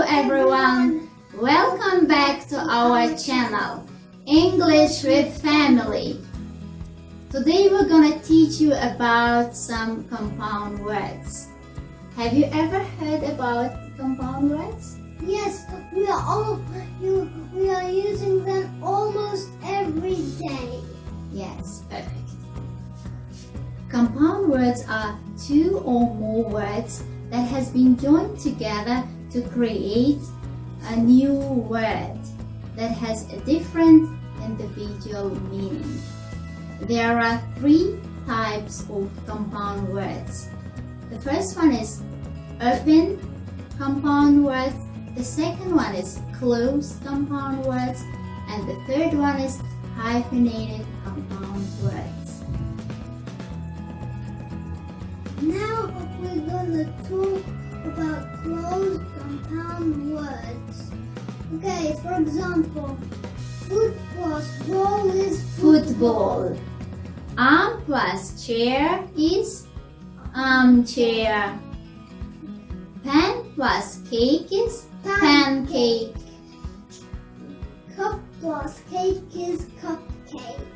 everyone, welcome back to our channel, English with Family. Today we're gonna teach you about some compound words. Have you ever heard about compound words? Yes, we are using them almost every day. Yes, perfect. Compound words are two or more words that has been joined together to create a new word that has a different individual meaning. There are three types of compound words. The first one is open compound words, the second one is closed compound words, and the third one is hyphenated compound words. Now we're gonna talk about closed compound words. Okay, for example, foot plus ball is Football. Arm plus chair is armchair. Pan plus cake is pancake. Cup plus cake is cupcake.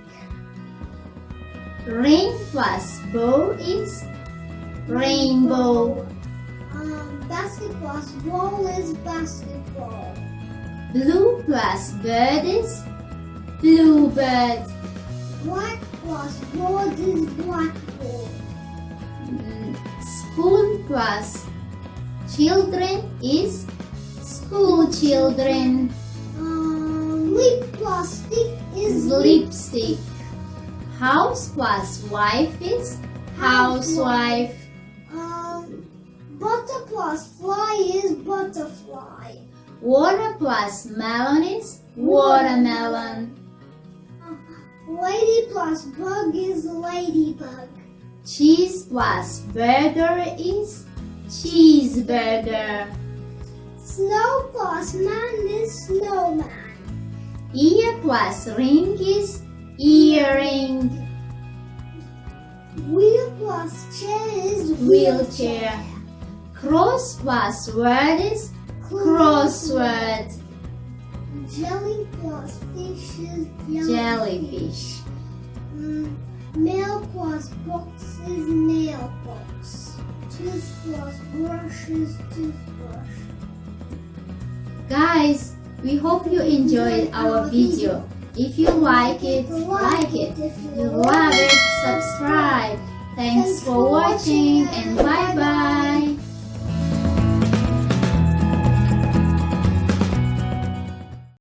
Rain plus bow is rainbow. Basket plus ball is basketball. Blue plus bird is bluebird. Black plus board is blackboard. Spoon plus children is school children. Lip plus stick is Lipstick. House plus wife is housewife. Butter plus fly is butterfly. Water plus melon is watermelon. Lady plus bug is ladybug. Cheese plus burger is cheeseburger. Snow plus man is snowman. Ear plus ring is earring. Wheel plus chair is Wheelchair. Cross plus word is crossword. Jelly plus fish is Jellyfish. Mail plus box is mailbox. Tooth plus brush is toothbrush. Guys, we hope you enjoyed our video. If you like it, like it. If you love it, subscribe. Thanks for watching and bye bye.